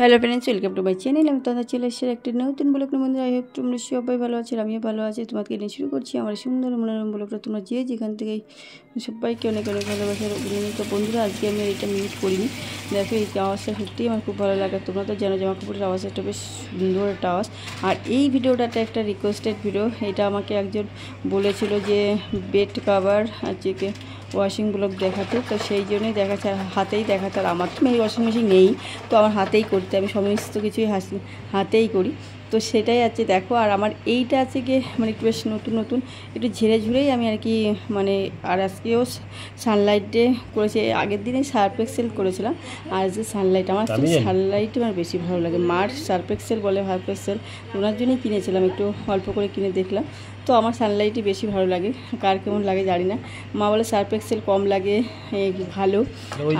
Hello friends, welcome to my channel. আমি দাদা চলে এসেছি একটি নতুন ব্লগের মধ্যে। আই হোপ তোমরা সবাই ভালো আছো, আমিও ভালো আছি। তোমাকে নিয়ে শুরু করছি আমার সুন্দর মনোরম ব্লগটা। তোমরা যে যেখান থেকেই সবাইকে অনেক অনেক ভালোবাসার অভিনন্দন। তো বন্ধুরা, আজকে আমি এটা মিউট করিনি। দেখো, এই আওয়াজটা সত্যিই আমার খুব ভালো লাগে। তোমরা তো জানো জামা কাপড়ের আওয়াজ একটা বেশ সুন্দর একটা আওয়াজ। আর এই ভিডিওটাতে একটা রিকোয়েস্টেড ভিডিও। এটা আমাকে একজন বলেছিল যে বেড কাভার আজকে ওয়াশিং ব্লগ দেখাতে, তো সেই জন্যই দেখাচ্ছে। আর হাতেই দেখাতে। আর আমার তো ওয়াশিং মেশিন নেই, তো আমার হাতেই করতে, আমি সমস্ত কিছুই হাতেই করি। তো সেটাই আছে দেখো। আর আমার এইটা আছে গিয়ে মানে একটু বেশ নতুন নতুন একটু ঝেড়ে ঝুড়েই আমি আর কি মানে। আর আজকেও সানলাইটে করেছি, আগের দিনে সার্ফ এক্সেল করেছিলাম। আর যে সানলাইট, আমার সানলাইট আমার বেশি ভালো লাগে। মার সার্ফ এক্সেল বলে, হার্ফ এক্সেল, ওনার জন্যই কিনেছিলাম, একটু অল্প করে কিনে দেখলাম। তো আমার সানলাইটই বেশি ভালো লাগে, কার কেমন লাগে জানি না। মা বলে সার্ফ এক্সেল কম লাগে, ভালো,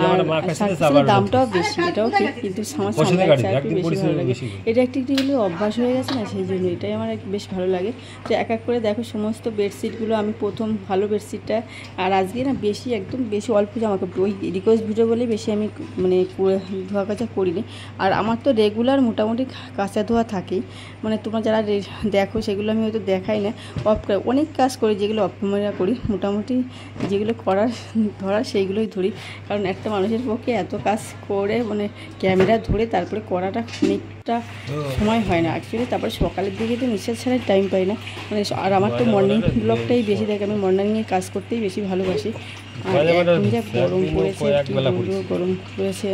আর সার্ফ এক্সেলের দামটাও বেশি, এটাও ঠিক, কিন্তু আমার সানলাইট সার্ফই বেশি ভালো লাগে। এটা একটু হলে অভ্যাস হয়ে গেছে না, সেই জন্য এটাই আমার বেশ ভালো লাগে। তো এক এক করে দেখো সমস্ত বেডশিটগুলো আমি প্রথম ভালো বেডশিটটা। আর আজকে না বেশি একদম বেশি অল্প জামা কাপড়, ওই রিকোয়েস্ট ভিডিও বলে বেশি আমি মানে ধোয়া কাচা করিনি। আর আমার তো রেগুলার মোটামুটি কাঁচা ধোয়া থাকেই, মানে তোমরা যারা দেখো সেগুলো আমি হয়তো দেখাই না। অনেক কাজ করি, যেগুলো অফ ক্যামেরা করি, মোটামুটি যেগুলো ধরার সেইগুলোই ধরি। কারণ একটা মানুষের পক্ষে এত কাজ করে মানে ক্যামেরা ধরে তারপরে করাটা অনেকটা সময় হয় না অ্যাকচুয়ালি। তারপরে সকালের দিকে তো নিঃশ্বাস ছাড়াই টাইম পাই না মানে। আর আমার তো মর্নিং ব্লগটাই বেশি দেখে, আমি মর্নিংয়ে কাজ করতেই বেশি ভালোবাসি। আর এখন যা গরম পড়েছে, কী বলবো, গরম পড়েছে।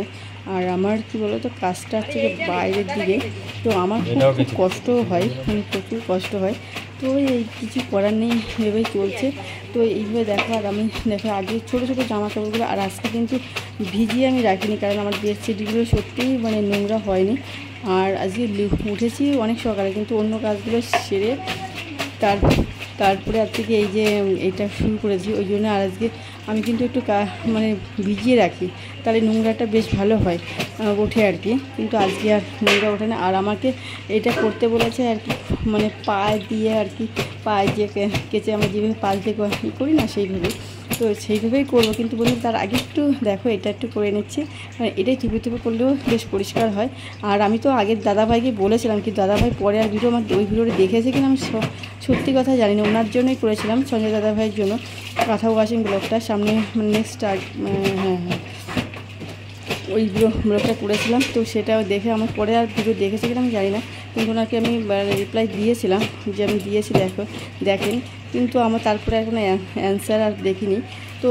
আর আমার কী বলো তো, কাজটা হচ্ছে বাইরের দিকে, তো আমার খুব কষ্টও হয়, মানে প্রচুর কষ্ট হয়। তো এই কিছু করার নেই, ভেবেই চলছে। তো এইভাবে দেখো। আর আমি দেখো আগে ছোটো ছোটো জামা কাপড়গুলো, আর আজকে কিন্তু ভিজিয়ে আমি রাখিনি, কারণ আমার বেডশিটগুলো সত্যিই মানে নোংরা হয়নি। আর আজকে উঠেছি অনেক সকালে, কিন্তু অন্য কাজগুলো সেরে তারপরে আজকে এই যে এইটা শুরু করেছি, ওই জন্য। আর আজকে আমি কিন্তু একটু মানে ভিজিয়ে রাখি, তাহলে নোংরাটা বেশ ভালো হয়, ওঠে আর কি। কিন্তু আজকে আর নোংরা ওঠে না। আর আমাকে এটা করতে বলেছে আর কি, মানে পায়ে দিয়ে আর কি, পায়ে যে কেচে আমরা যেভাবে পাশ দিয়ে করি না, সেইভাবে। তো সেইভাবেই করবো, কিন্তু বলুন তার আগে একটু দেখো এটা একটু করে নিচ্ছি, মানে এটাই থুপে থুপে করলেও বেশ পরিষ্কার হয়। আর আমি তো আগের দাদাভাইকে বলেছিলাম, কিন্তু দাদাভাই পরে আর ভিডিও আমার ওই ভিডিওটা দেখেছে কিনা আমি সত্যি কথা জানি না। ওনার জন্যই করেছিলাম, সঞ্জয় দাদাভাইয়ের জন্য কাঁথা ওয়াশিং ব্লগটা সামনে নেক্সট হ্যাঁ, ওই ব্লগটা করেছিলাম। তো সেটাও দেখে আমার পরে আর ভিডিও দেখেছে কিনা আমি জানি না, কিন্তু ওনাকে আমি রিপ্লাই দিয়েছিলাম যে আমি দিয়েছি, দেখেন। কিন্তু আমার তারপরে এখন অ্যান্সার আর দেখিনি। তো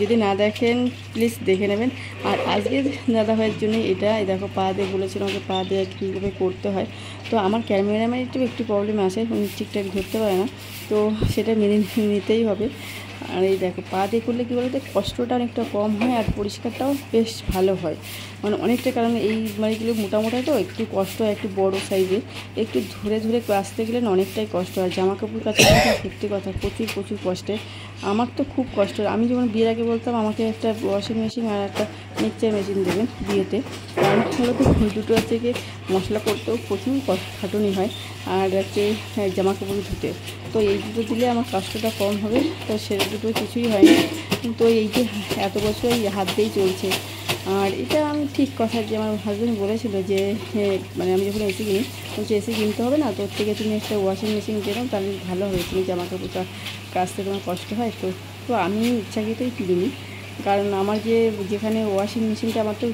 যদি না দেখেন প্লিজ দেখে নেবেন। আর আজকে দাদাভাইয়ের জন্য এটা দেখো, পা দিয়ে বলেছিল আমাকে পা দিয়ে কীভাবে করতে হয়। তো আমার ক্যামেরাম্যানের একটু প্রবলেম আছে, উনি ঠিকঠাক ধরতে পারে না, তো সেটা মেনে নিতেই হবে। আর এই দেখো পা দিয়ে করলে কী বলতো, কষ্টটা অনেকটা কম হয়, আর পরিষ্কারটাও বেশ ভালো হয় মানে অনেকটা। কারণ এই মাড়িগুলো মোটা তো একটু কষ্ট হয়, একটু বড়ো সাইজের, একটু ধরে ধরে কাচতে গেলে না অনেকটাই কষ্ট হয়। জামা কাপড় কাচতে সত্যি কথা প্রচুর কষ্টে। আমার তো খুব কষ্ট। আমি যেমন বিয়ের আগে বলতাম আমাকে একটা ওয়াশিং মেশিন আর একটা মিক্সচার মেশিন দেবেন বিয়েতে, কারণ হলো তো দুটো হচ্ছে গিয়ে মশলা করতেও প্রচুর খাটুনি হয়, আর হচ্ছে জামা কাপড় ধুতে। তো এই দুটো দিলে আমার কষ্টটা কম হবে, তো সে দুটো কিছুই হয়নি। তো এই যে এত বছর এই হাত দিয়েই চলছে। আর এটা আমি ঠিক কথা, যে আমার হাজব্যান্ড বলেছিল যে মানে আমি যখন এসি কিনি, বলছি এসি কিনতে হবে না, তোর থেকে তুমি একটা ওয়াশিং মেশিন কেনো, তাহলে ভালো হবে, তুমি জামা কাপড়টা কাচতে তোমার কষ্ট হয়। তো আমি ইচ্ছাকৃতই কিনিনি, কারণ আমার যেখানে ওয়াশিং মেশিনটা, আমার তো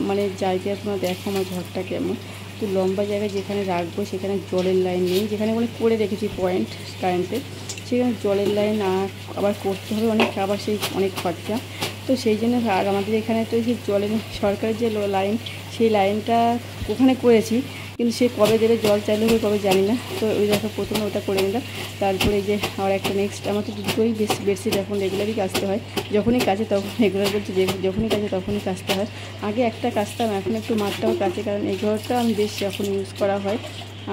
মানে জায়গায় তোমরা দেখো আমার ঘরটা কেমন, তো লম্বা জায়গায় যেখানে রাখবো সেখানে জলের লাইন নেই, যেখানে মানে করে রেখেছি পয়েন্ট কারেন্টের, সেখানে জলের লাইন আবার করতে হবে অনেক, আবার সেই অনেক খরচা। তো সেই জন্য। আর আমাদের এখানে তো সেই জলের সরকারের যে লাইন, সেই লাইনটা ওখানে করেছি, কিন্তু সে কবে দেবে, জল চাইলে হবে কবে জানি না। তো ওই দেখো প্রথমে ওটা করে নিলাম, তারপরে এই যে আবার একটা নেক্সট। আমার তো দুটোই বেডশিট এখন রেগুলারই কাচতে হয়, যখনই কাচে তখন, রেগুলার বলছি যে যখনই কাচে তখনই কাচতে হয়। আগে একটা কাচতাম, এখন একটু মাঠটাও কাচে, কারণ এই ঘরটা আমি বেশ এখন ইউজ করা হয়।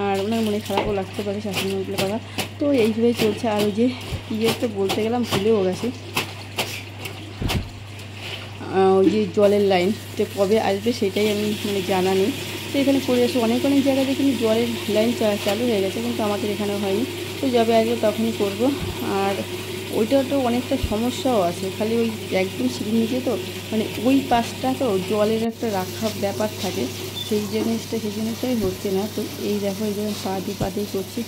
আর ওনার মনে খারাপও লাগতে পারে শাশুড়ি মাগুলো কথা। তো এইভাবেই চলছে। আর ওই যে কী তো বলতে গেলাম ভুলেও গেছি, ওই যে জলের লাইন তো কবে আসবে সেটাই আমি মানে জানা নেই। তো এখানে করে আসে অনেক জায়গায় দেখি জলের লাইন চালু হয়ে গেছে, কিন্তু আমাদের এখানেও হয়নি। তো যবে আসবে তখনই করব। আর ওইটা তো অনেকটা সমস্যাও আছে, খালি ওই একদম সিঁড়ির নিচে তো, মানে ওই পাশটা তো জলের একটা রাখা ব্যাপার থাকে, সেই জিনিসটাই হচ্ছে না। তো এই দেখো এই যেমন পা দিয়ে করছি,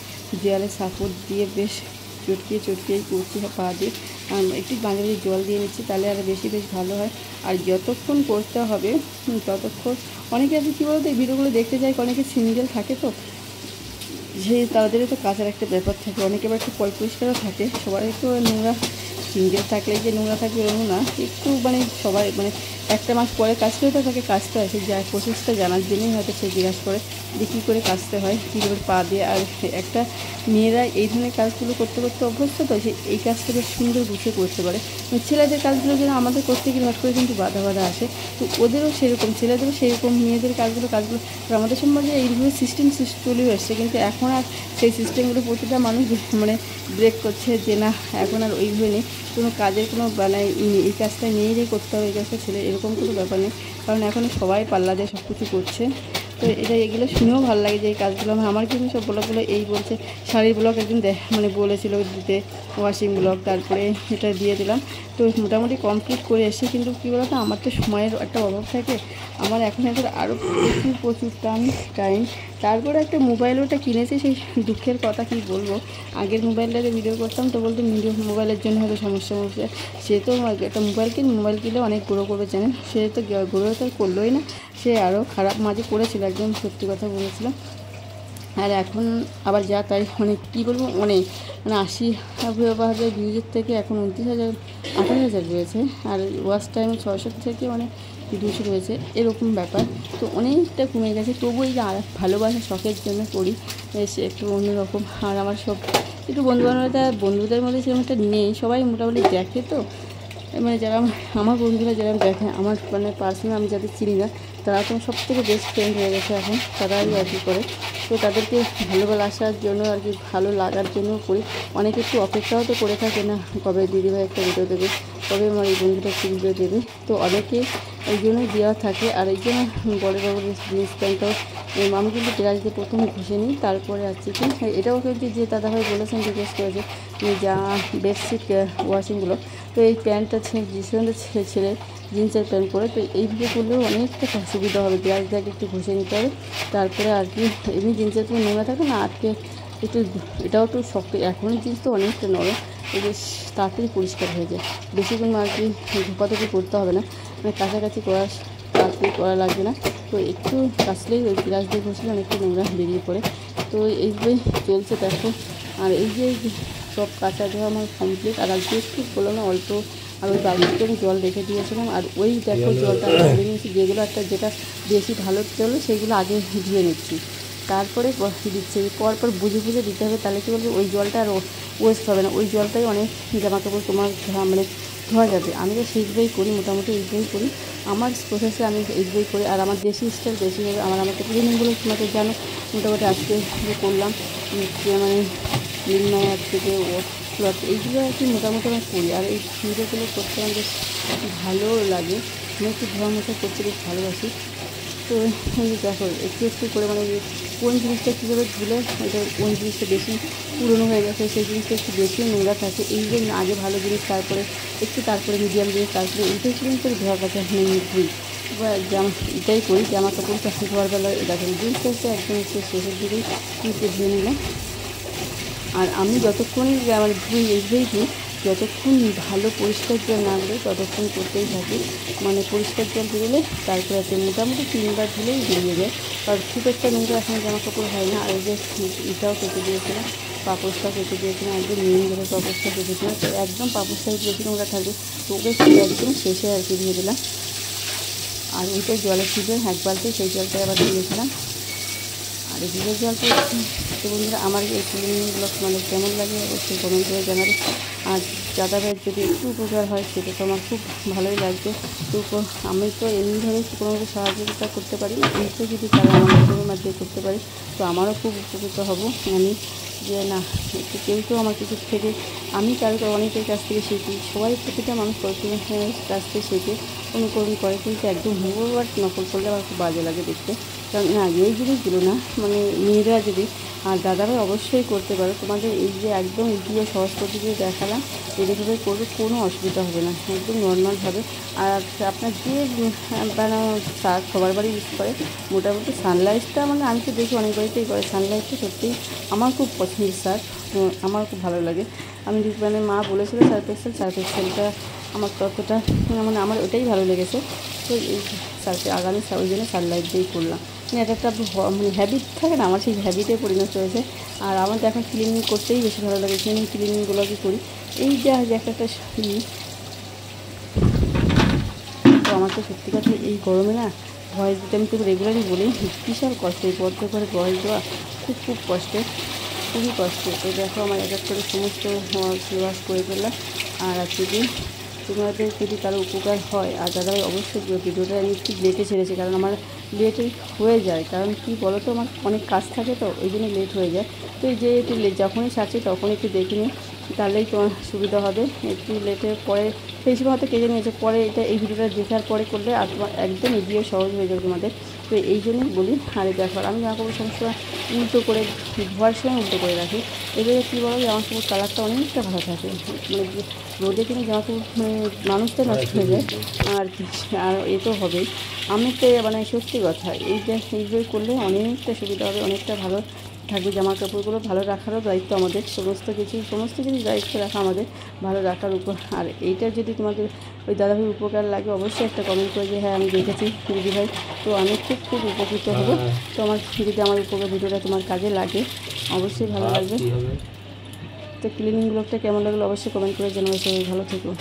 দেয়ালে সাপোর্ট দিয়ে বেশ চটকিয়েই করছি পা দিয়ে। একটু মাঝে মাঝে জল দিয়ে নিচ্ছি, তাহলে আর বেশ ভালো হয়। আর যতক্ষণ করতে হবে ততক্ষণ, অনেকে আছে কী বলতো, এই ভিডিওগুলো দেখতে যায়, অনেকে সিঙ্গেল থাকে, তো সেই তাদেরও তো কাজের একটা ব্যাপার থাকে, অনেকে আবার একটু পরিষ্কারও থাকে। সবাই তো নোংরা, সিঙ্গেল থাকলে যে নোংরা থাকবে এরকম না, একটু মানে সবাই মানে একটা মাস পরে কাজতেও তো থাকে, কাজতে হয়, সেই যায় প্রসেসটা জানার জন্যই হয়তো সে জিজ্ঞাসা করে যে কী করে কাজতে হয়, কীভাবে পা দিয়ে। আর একটা মেয়েরা এই ধরনের কাজগুলো করতে অভ্যস্ত, তো সে এই কাজটা বেশ সুন্দর গুছিয়ে করতে পারে। ছেলেদের কাজগুলো যেন আমাদের করতে গেলে হট করে কিন্তু বাধা আসে, তো ওদেরও সেরকম, ছেলেদেরও সেরকম, মেয়েদের কাজগুলো আমাদের সমাজে এইভাবে সিস্টেম চলেও এসছে, কিন্তু এখন আর সেই সিস্টেমগুলো প্রতিটা মানুষ মানে ব্রেক করছে, যে না এখন আর ওইভাবে নেই, কোনো কাজের কোনো মানে এই কাজটা মেয়েরাই করতে হবে, এই কাজটা ছেলে, এরকম কোনো ব্যাপার নেই। কারণ এখন সবাই পাল্লা দিয়ে সব কিছু করছে। তো এগুলো শুনেও ভালো লাগে যে এই কাজগুলো আমার কিন্তু সব ব্লগগুলো এই বলছে, শাড়ির ব্লগ একদিন মানে বলেছিল দিতে, ওয়াশিং ব্লগ, তারপরে এটা দিয়ে দিলাম। তো মোটামুটি কমপ্লিট করে এসে, কিন্তু কী বলতো, আমার তো সময়ের একটা অভাব থাকে, আমার এখন আরও প্রচুর টাইম। তারপরে একটা মোবাইল ওটা কিনেছি, সেই দুঃখের কথা কী বলবো, আগের মোবাইলটাতে ভিডিও করতাম তো বলতো মোবাইলের জন্য হয়তো সমস্যা। সে তো একটা মোবাইল কিনলে অনেক গ্রো করবে চ্যানেল, সে তো গ্রো তো করলোই না, সে আরও খারাপ মাঝে করেছিল, একদম সত্যি কথা বলেছিল। আর এখন আবার যা তাই অনেক কী বলবো, মানে 80,000 ভিউজের থেকে এখন 29,000 28,000 রয়েছে, আর ওয়াচ টাইম 600 থেকে মানে 200 রয়েছে, এরকম ব্যাপার। তো অনেকটা কমে গেছে, তবু এই যে ভালোবাসা শখের জন্য করি, সে একটু অন্যরকম। আর আমার সব একটু বন্ধুদের মধ্যে সেরকম একটা নেই, সবাই মোটামুটি দেখে, তো মানে যারা আমার বন্ধুরা যারা দেখে, আমার মানে পার্সোনাল আমি যাদের চিনি না, তারা তো সবথেকে বেস্ট ফ্রেন্ড হয়ে গেছে এখন, তারাই আর কি করে। তো তাদেরকে ভালোবাসার জন্য আর কি, ভালো লাগার জন্য করি। অনেকে একটু অপেক্ষাও তো করে থাকে, না কবে দিদিভাই একটা ভিডিও দেবে, কবে আমার এই বন্ধুটা একটু ভিডিও দেবে, তো অনেকে এই জন্যই দেওয়া থাকে। আর এই জন্য বড়োবাবুর জিন্স প্যান্টটাও আমি কিন্তু ব্রাশ দিয়ে প্রথম ঘষে নিই, তারপরে আর চিকেন। এটাও কিন্তু যে দাদাভাই বলেছেন, জিজ্ঞেস করেছে যা বেডশিট ওয়াশিংগুলো, তো এই প্যান্টটা ছেড়ে জিন্সের প্যান্ট পরে, তো এইভাবে করলেও অনেকটা সুবিধা হবে। ব্রাশ দিয়ে একটু ঘষে নিতে হবে, তারপরে আর কি এমনি জিন্সের কোনো নোংরা থাকে না, আটকে একটু, এটাও একটু শক্ত, এখনই জিন্স তো অনেকটা নরম, বেশ তাড়াতাড়ি পরিষ্কার হয়ে যায়, বেশিক্ষণ আর কি ধোপাধুপি করতে হবে না, মানে কাছাকাছি তাড়াতাড়ি করা লাগবে না। তো একটু কাছলেই ওই ব্রাশ দিয়ে ঘষলে অনেকটা নোংরা বেরিয়ে পড়ে। তো এইভাবেই চলছে দেখো। আর এই যে সব কাঁচা ধোয়া আমার কমপ্লিট। আর আজকে একটু বললো না অল্প, আর ওই বালতিতে আমি জল রেখে দিয়েছিলাম, আর ওই দেখো জলটা ধুয়ে নিয়েছি, যেটা বেশি ভালো জল সেগুলো আগে ধুয়ে নিচ্ছি, তারপরে দিচ্ছি। পরপর বুঝে দিতে হবে, তাহলে কী বলবো, ওই জলটা আর ওয়েস্ট হবে না, ওই জলটাই অনেক জামাকাপড় তোমার মানে ধোয়া যাবে। আমি তো সেইভাবেই করি, মোটামুটি এইভাবেই করি, আমার প্রসেসে আমি এইভাবেই করি। আর আমার দেশি স্টাইল বেশিভাবে আমাকে ক্লিনিংগুলো তোমাকে জানো, মোটামুটি আজকে যে করলাম মানে নির্ণয় থেকে এইগুলো আর কি মোটামুটি আমি করি। আর এই ভিডিওগুলো করতে আমার বেশ ভালো লাগে, আমি একটু ধোয়া মোছা করতে বেশ ভালোবাসি। তো দেখো একটু করে মানে কোন জিনিসটা কীভাবে ধুলে এটা, কোন জিনিসটা বেশি পুরনো হয়ে গেছে, সেই জিনিসটা একটু বেশি নোংরা থাকে, এই জন্য আগে ভালো জিনিস, তারপরে মিডিয়াম জিনিস, তারপরে এইটাই ক্লিন করে ধোয়া কাছে ধুই। এটাই করি, জামা কাপড় ধোয়ার বেলা দেখো জিনিসটা হচ্ছে একদম শেষের দিকেই ধুয়ে নিলাম। আর আমি যতক্ষণই মানে এইভাবেই ধুই, যতক্ষণ ভালো পরিষ্কার জল না বেরোয় ততক্ষণ করতেই থাকি, মানে পরিষ্কার জল বেরোলে তারপরে মোটামুটি 3বার ধুলেই বেরিয়ে যায়, কারণ খুব একটা নোংরা এখন জামা কাপড় হয় না। আর এই যে এটাও কেটে দিয়েছিলাম, পাপোশটাও কেটে দিয়েছিলাম, একদম নিয়ে গেলে পাপোশটা কেটেছিলাম, তো একদম পাপোশটা বেশি নোংরা থাকবে, তো ওকে একদম শেষে আর কি দিয়ে দিলাম। আর ওইটাই জলের ছিটে 1 বালতি, সেই জলটাই আবার দিয়েছিলাম। আর এই ভিজের জলটা তো বন্ধুরা আমার এই ক্লিনিংগুলো মানে কেমন লাগে অবশ্যই কমেন্ট করে জানাবে। আর যাতায়াতের যদি একটু উপকার হয় সেটা তো আমার খুব ভালোই লাগবে। তো আমি তো এমনিভাবে কোনো সাহায্যতা করতে পারি, তো যদি তারা আমার মাধ্যমে করতে পারি তো আমারও খুব উপকৃত হব। আমি যে না কেউ তো আমার কিছু থেকে, আমি কারো অনেকের কাছ থেকে শিখি, সবাই প্রতিটা মানুষ প্রতিটা কাছ থেকে শেখে, অনুকরণ করে, কিন্তু একদম হুবহু আর নকল করলে আমার খুব বাজে লাগে দেখতে। কারণ না এই জিনিসগুলো না, মানে মেয়েরা যদি, আর দাদারা অবশ্যই করতে পারো, তোমাদের এই যে একদম ইজিও সহজ পদ্ধতিতে দেখালাম, এইভাবে করবে, কোনো অসুবিধা হবে না, একদম নর্মালভাবে। আর আপনার যে বানানো শাক সবার বাড়ি ইউজ করে, মোটামুটি সানলাইটটা মানে আমি তো দেখি অনেক বাড়িতেই করে। সানলাইটটা সত্যিই আমার খুব পছন্দের শাক, আমার খুব ভালো লাগে। আমি মানে মা বলেছিল সার্ফেক্সেলটা আমার ততটা মানে আমার ওটাই ভালো লেগেছে। তো এই আগামী ওই জন্য সানলাইট দিয়েই করলাম। মানে এটা একটা মানে হ্যাবিট থাকে না, আমার সেই হ্যাবিটে পরিণত হয়েছে। আর আমার তো এখন ক্লিনিং করতেই বেশি ভালো লাগে, ক্লিনিংগুলোকে করি। এই যে একটা তো আমার তো সত্যি কথা এই গরমে না ভয়েস দিতে আমি তো রেগুলারই বলি, বিশাল কষ্ট। এই বদ্ধ করে ভয়েস দেওয়া খুব কষ্টের, খুবই কষ্ট। তো দেখো আমার এক করে সমস্ত সিলেবাস করে ফেললাম। আর আজকে দিন তোমাদের যদি কারো উপকার হয়, আর দাদা অবশ্যই ভিডিওটা আমি একটু লেটে ছেড়েছি, কারণ আমার লেটে হয়ে যায়। কারণ কি বলো তো, আমার অনেক কাজ থাকে, তো ওই জন্য লেট হয়ে যায়। তো এই যে একটু যখনই ছাড়ছি তখন একটু দেখে নিই, তাহলেই তোমার সুবিধা হবে। একটু লেটের পরে সেই সময় হয়তো কেটে নিয়েছে, পরে এই ভিডিওটা দেখার পরে করলে আর তোমার একদম এগিয়ে সহজ হয়ে যাবে তোমাদের। তো এই জন্যই বলি। আর দেখার আমি জামা কাপড় সমসময় উল্টো করে ধোয়ার সময় উল্টো করে রাখি। এবারে কী বলো, জামা কাপড় কালারটা অনেকটা ভালো থাকে। মানে রোদে কিনে জামা কাপড় মানুষটা নষ্ট হয়ে যায়, আর এ তো হবেই। আমি তো মানে সত্যি কথা এইভাবে করলে অনেকটা সুবিধা হবে, অনেকটা ভালো থাকবে। জামা কাপড়গুলো ভালো রাখারও দায়িত্ব আমাদের, সমস্ত কিছু দায়িত্ব রাখা আমাদের ভালো রাখার উপর। আর এইটা যদি তোমাদের ওই দাদাভাই উপকার লাগে, অবশ্যই একটা কমেন্ট করে যে হ্যাঁ আমি দেখেছি দিদিভাই, তো আমি খুব উপকৃত হব। তো যদি আমার উপকার ভিডিওটা তোমার কাজে লাগে, অবশ্যই ভালো লাগবে। তো ক্লিনিং ব্লগটা কেমন লাগলো অবশ্যই কমেন্ট করে জানাবে। সবাই ভালো থেকো।